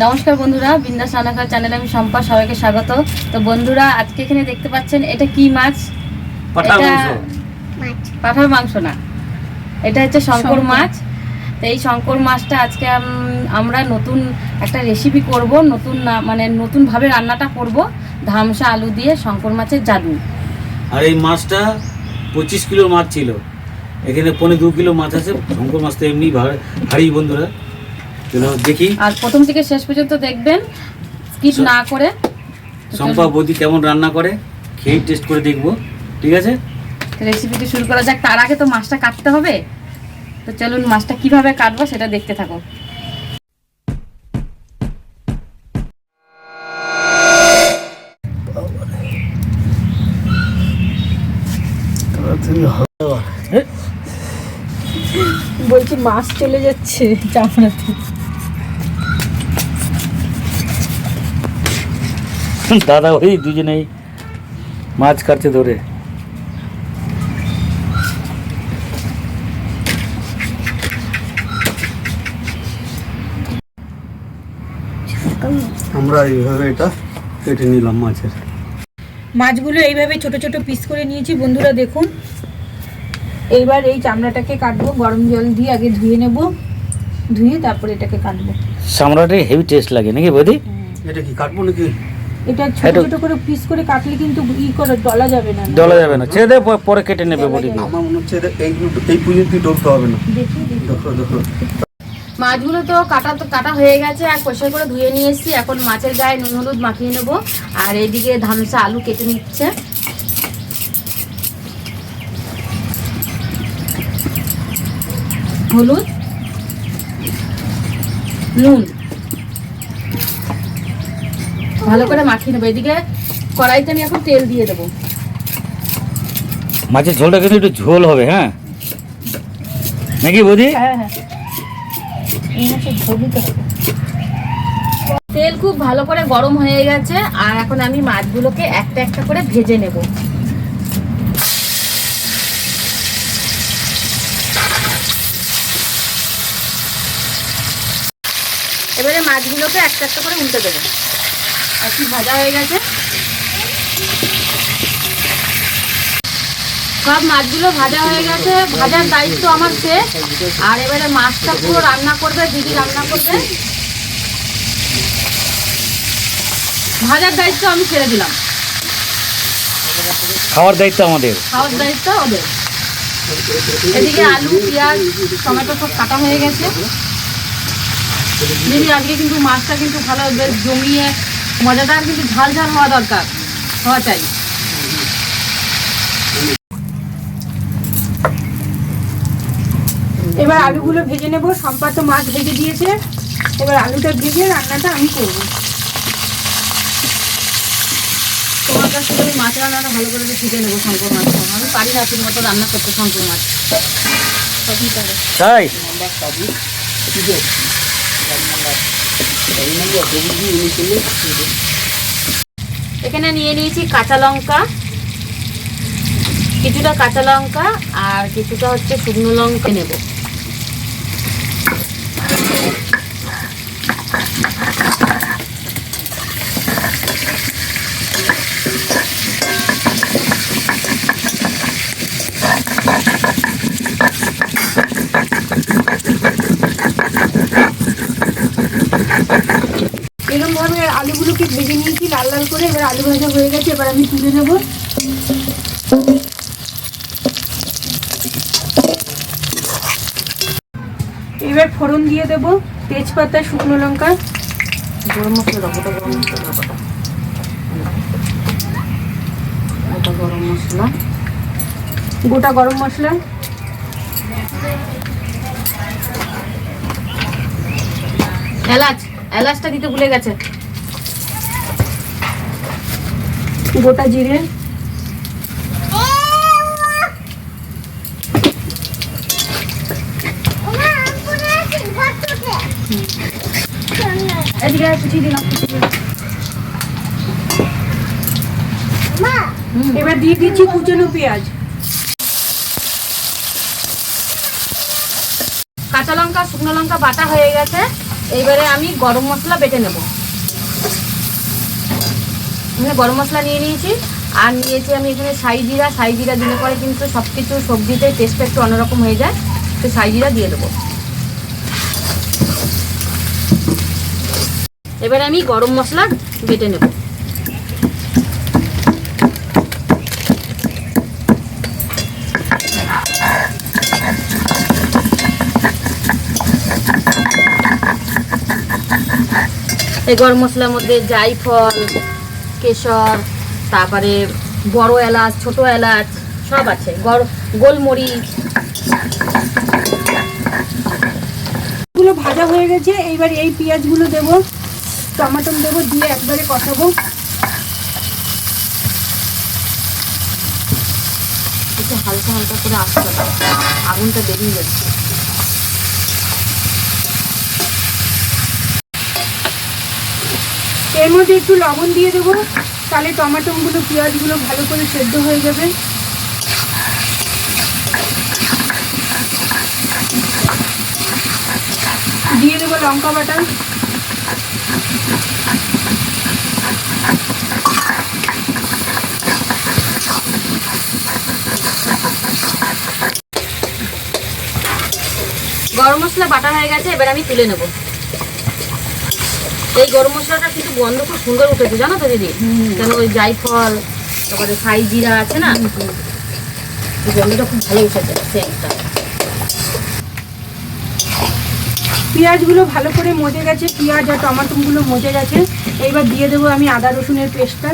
নমস্কার বন্ধুরা, বিন্দাস রান্নাঘর চ্যানেলে আমি শম্পা, সবাইকে স্বাগত। তো বন্ধুরা, আজকে এখানে দেখতে পাচ্ছেন এটা কি মাছ? পাঠার মাংস না, এটা হচ্ছে শঙ্কর মাছ। তো এই শঙ্কর মাছটা আজকে আমরা নতুন একটা রেসিপি করব, নতুনভাবে রান্নাটা করব। ধামসা আলু দিয়ে শঙ্কর মাছের জাদু। আর এই মাছটা 25 কিলো মাছ ছিল, এখানে 2.25 কিলো মাছ আছে। শঙ্কর মাছ তো এমনি ভারী বন্ধুরা, দেখি। আর প্রথম থেকে শেষ পর্যন্ত দেখবেন, স্কিপ না করে। শম্পা বৌদি কেমন রান্না করে খেয়ে টেস্ট করে দেখবো, ঠিক আছে? রেসিপিটি শুরু করা যাক। তার আগে তো মাছটা কাটতে হবে, তো চলুন মাছটা কিভাবে কাটবো সেটা দেখতে থাকো। বলছি মাছ চলে যাচ্ছে চামড়াতে। দাদা ওই দুজনেই মাছ কাটতে ধরে। আমরা এইভাবে এটা কেটে নিলাম মাছগুলো এইভাবে ছোট ছোট পিস করে নিয়েছি বন্ধুরা, দেখুন। এইবার এই চামড়াটাকে কাটবো, গরম জল দিয়ে আগে ধুয়ে নেব, ধুয়ে তারপরে এটাকে কাটবো। চামড়াটা হেভি টেস্ট লাগে নাকি বৌদি? এটা কি কাটবো নাকি? এটা ছোট ছোট করে পিস করে কাটলে কিন্তু ডলা যাবে না, ছেড়ে দে, পরে কেটে নেবে বৌদি। আমার মনে হচ্ছে এই পর্যন্ত ডলতে হবে না। দেখো মাছগুলো তো কাটা হয়ে গেছে, আর পরিষ্কার করে ধুয়ে নিয়ে এসেছি। এখন মাছের গায়ে নুন হলুদ মাখিয়ে নেব। আর এইদিকে ধামসা আলু কেটে নিচ্ছে। হলুদ, নুন ভালো করে মাখিয়ে নেবো। এদিকে কড়াইতে আমি এখন তেল দিয়ে দেবো। মাছের ঝোলটা কিন্তু একটু ঝোল হবে, হ্যাঁ নাকি বৌদি? হ্যাঁ হ্যাঁ, এই মাছের ঝোলটা হবে। তেল খুব ভালো করে গরম হয়ে গেছে, আর এখন আমি মাছগুলোকে একটা একটা করে ভেজে নেব। এবারে মাছগুলোকে একটা একটা করে উল্টে দেবো। আর কি ভাজা হয়ে গেছে, সব মাছগুলো ভাজা হয়ে গেছে। ভাজার দায়িত্ব আমার শেষ। আর এবারে মাছটা পুরো রান্না করবে দিদি, রান্না করবে। ভাজার দায়িত্ব আমি ছেড়ে দিলাম, খাওয়ার দায়িত্ব আমাদের, খাওয়ার দায়িত্ব ওদের। এদিকে আলু, পেঁয়াজ, টমেটো সব কাটা হয়ে গেছে। দিদি আজকে কিন্তু মাছটা কিন্তু ভালো বেশ জমিয়ে মজাদার, কিন্তু ঝাল ঝাল হওয়া দরকার, হওয়া চাই। এবার আলুগুলো ভেজে নেব। শম্পা তো মাছ ভেজে দিয়েছে, এবার আলুটা ভেজে রান্নাটা আমি করবো। তোমার কাছ থেকে আমি মাছ রান্নাটা ভালো করে শিখে নেবো। শঙ্কর মাছ আমি পারি না ঠিক মতো রান্না করতে। শঙ্কর মাছ তাই এখানে নিয়ে নিয়েছি কাঁচা লঙ্কা, কিছুটা কাঁচা লঙ্কা আর কিছুটা হচ্ছে শুকনো লঙ্কা নেব। এরকম ভাবে আলুগুলোকে ভেজে নিয়েছি লাল লাল করে। এবার আলু ভাজা হয়ে গেছে, এবার আমি তুলে নেব। এবার ফোড়ন দিয়ে দেব, তেজপাতা, শুকনো লঙ্কা, গরম মশলা, গোটা গরম মশলা, এলাচটা দিতে ভুলে গেছে, গোটা জিরে, এদিকে কুচিয়ে দিলাম। এবার দিয়ে দিচ্ছি কুচানো পেঁয়াজ। কাঁচা লঙ্কা শুকনো লঙ্কা বাটা হয়ে গেছে, এইবারে আমি গরম মশলা বেটে নেব। এখানে গরম মশলা নিয়ে নিয়েছি, আর নিয়েছি আমি এখানে সাই জিরা। সাই জিরা দিলে পরে কিন্তু সব কিছু সবজিতে টেস্টটা একটু অন্যরকম হয়ে যায়, তো সাই জিরা দিয়ে দেবো। এবারে আমি গরম মশলা বেটে নেব। এই গরম মশলার মধ্যে জায়ফল, কেশর, তারপরে বড় এলাচ, ছোট এলাচ সব আছে, গোলমরিচ। গুলো ভাজা হয়ে গেছে, এইবার এই পেঁয়াজগুলো দেবো, টমেটো দেবো, দিয়ে একবারে কষাবো। একটু হালকা হালকা করে আসতে হবে, আগুনটা বেরিয়ে যাচ্ছে। এর মধ্যে একটু লবণ দিয়ে দেবো, তাহলে টমেটোগুলো পেঁয়াজগুলো ভালো করে সেদ্ধ হয়ে যাবে। দিয়ে দেবো লঙ্কা বাটা, গরম মশলা বাটা হয়ে গেছে, এবার আমি তুলে নেব। এই গরম মশলাটা কিন্তু গন্ধ খুব সুন্দর উঠেছে, জানো তো দিদি? কেন ওই জায়ফল, তারপরে সাই জিরা আছে না, এই গন্ধটা খুব ভালো উঠেছে সেন্টটা। পেঁয়াজগুলো ভালো করে মজে গেছে, পেঁয়াজ আর টমেটোগুলো মজে গেছে। এইবার দিয়ে দেবো আমি আদা রসুনের পেস্টটা,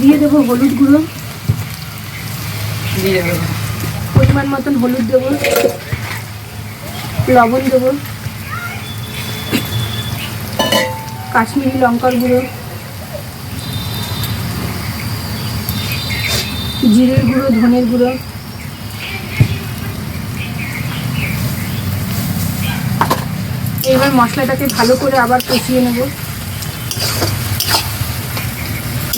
দিয়ে দেবো হলুদ গুঁড়ো, পরিমাণ মতন হলুদ দেবো, লবণ দেবো, কাশ্মীরি লঙ্কার গুঁড়ো, জিরের গুঁড়ো, ধনের গুঁড়ো, এবার মশলাটাকে ভালো করে আবার কষিয়ে নেব।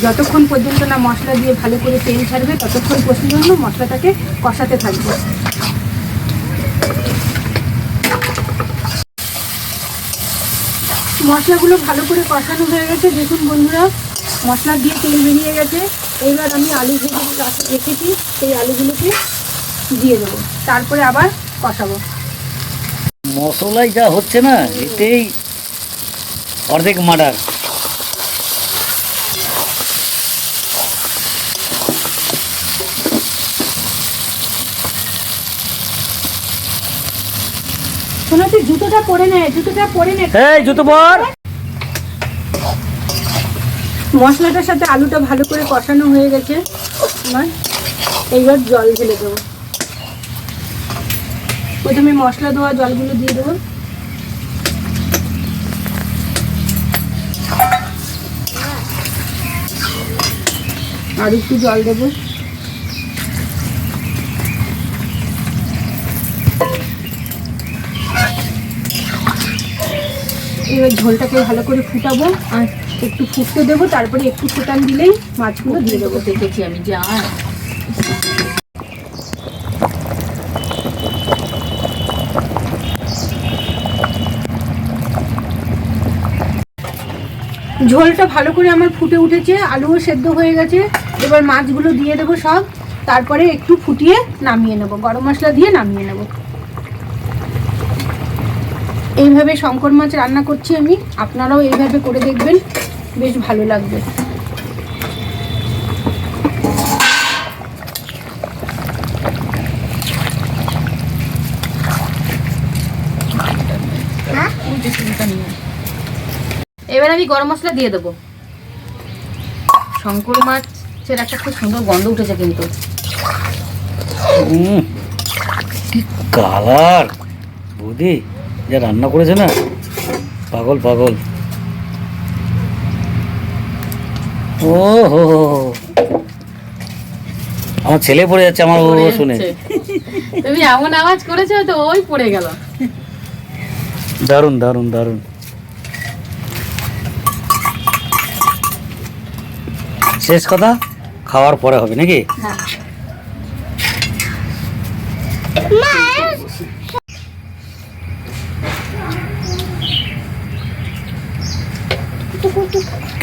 যতক্ষণ পর্যন্ত না মশলা দিয়ে ভালো করে তেল ছাড়বে ততক্ষণ পর্যন্ত মশলাটাকে কষাতে থাকবে। মশলাগুলো ভালো করে কষানো হয়ে গেছে, দেখুন বন্ধুরা মশলা দিয়ে তেল বেরিয়ে গেছে। এইবার আমি আলু ভেজে রেখেছি, সেই আলুগুলোকে দিয়ে দেবো, তারপরে আবার কষাবো। মশলাই যা হচ্ছে না, এতেই অর্ধেক মার্ডার। শোনো, তুই জুতোটা পরে নে, জুতোটা পরে নে। এই জুতো পর। মশলাটার সাথে আলুটা ভালো করে কষানো হয়ে গেছে আমার। এইবার জল ঢেলে দেবো। প্রথমে মশলা দেওয়া জলগুলো দিয়ে দেবো, আর একটু জল দেবো। এবার ঝোলটাকে ভালো করে ফুটাবো, আর একটু ফুটতে দেবো, তারপরে একটু ফোটান দিলেই মাছগুলো দিয়ে দেবো। দেখেছি আমি, যা ঝোলটা ভালো করে আমার ফুটে উঠেছে, আলুও সেদ্ধ হয়ে গেছে। এবার মাছগুলো দিয়ে দেবো সব, তারপরে একটু ফুটিয়ে নামিয়ে নেব, গরম মশলা দিয়ে নামিয়ে নেব। এইভাবে শঙ্কর মাছ রান্না করছি আমি, আপনারাও এইভাবে করে দেখবেন, বেশ ভালো লাগবে। এবার আমি গরম মশলা দিয়ে দেবো। শঙ্কর মাছের একটা খুব সুন্দর গন্ধ উঠেছে কিন্তু। কি কালার বৌদি যা রান্না করেছে না, পাগল পাগল। ও হো, আমার ছেলে পড়ে যাচ্ছে আমার ও শুনে। তুমি এমন আওয়াজ করেছো তো ওই পড়ে গেল। দারুণ দারুণ দারুণ। শেষ কথা খাওয়ার পরে হবে নাকি? হ্যাঁ,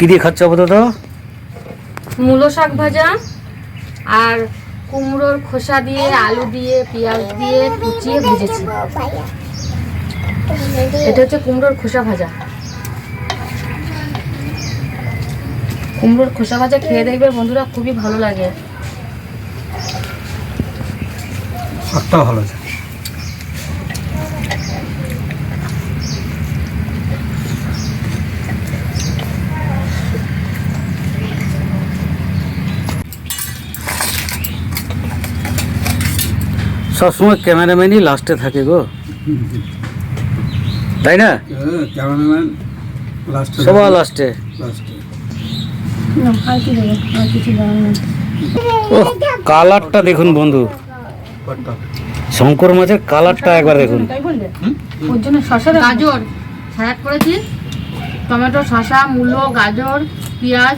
কি দিয়ে খাচ্ছ আপাতত? মূলো শাক ভাজা আর কুমড়োর খোসা দিয়ে আলু দিয়ে পেঁয়াজ দিয়ে কুচিয়ে ভেজেছি। এটা হচ্ছে কুমড়োর খোসা ভাজা। কুমড়োর খোসা ভাজা খেয়ে দেখবে বন্ধুরা, খুবই ভালো লাগে। শাকটাও ভালো আছে। সবসময় ক্যামেরাম্যানই লাস্টে থাকে গো, তাই না? ক্যামেরাম্যান লাস্টে, সবার লাস্টে। আর কি দেবো, আর কিছু দেওয়ার নেই। ও কালারটা দেখুন বন্ধু, শঙ্কর মাছের কালারটা একবার দেখুন। তাই বললে ওর জন্য শশা গাজর স্যালাড করেছি, টমেটো, শসা, মূলো, গাজর, পেঁয়াজ।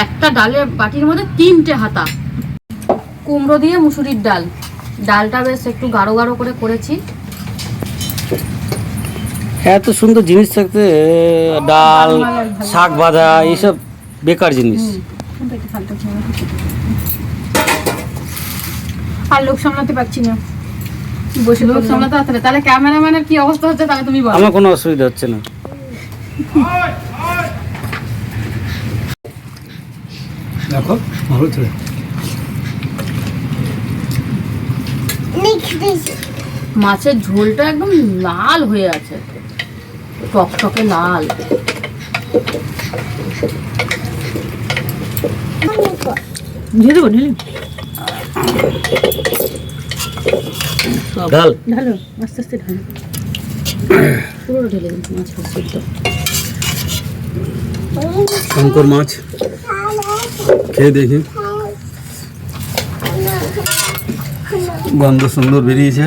একটা ডালের বাটির মধ্যে 3টে হাতা। কুমড়ো দিয়ে মুসুরির ডাল, ডালটা বেশ একটু গাঢ় গাঢ় করে করেছি। এত সুন্দর জিনিস থাকতে ডাল, শাক ভাজা এইসব বেকার জিনিস। আর লোক সামলাতে পারছি না, বসে লোক সামলাতে পারতে হবে। তাহলে ক্যামেরাম্যানের কি অবস্থা হচ্ছে তাহলে তুমি বলো। আমার কোনো অসুবিধা হচ্ছে না। দেখো ভালো ছিল। মাছের ঝোলটা একদম লাল হয়ে আছে, টকটকে লাল। দিয়ে দেবো ঢেলে, ডাল ঢালো আস্তে আস্তে ঢালো, পুরো ঢেলে দিন মাছের সিদ্ধ। শঙ্কর মাছ খেয়ে দেখি, গন্ধ সুন্দর বেরিয়েছে।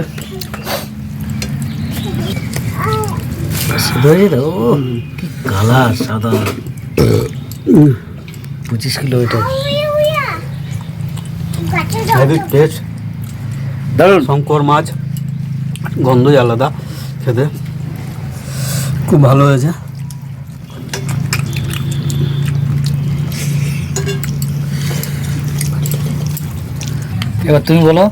কালার সাদা, 25 কিলো এটা। হেভি টেস্ট, দারুন। শঙ্কর মাছ গন্ধই আলাদা, খেতে খুব ভালো হয়েছে। এবার তুমি বলো।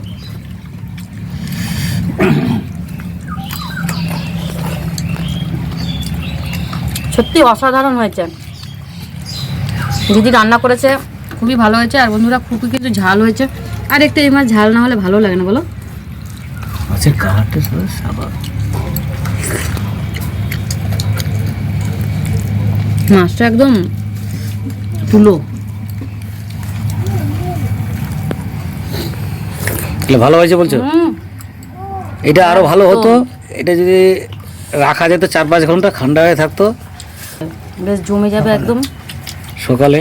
সত্যি অসাধারণ হয়েছে। দিদি রান্না করেছে, খুবই ভালো হয়েছে। আর বন্ধুরা খুবই কিন্তু ঝাল হয়েছে। আর একটু এই মাছ ঝাল না হলে ভালো লাগে না বলো। মাছের কালারটা সাদা, মাছটা একদম তুলো। ভালো হয়েছে বলছো? এটা আরো ভালো হতো, এটা যদি রাখা যেত 4-5 ঘন্টা, ঠান্ডা হয়ে থাকতো, বেশ জমে যাবে একদম সকালে।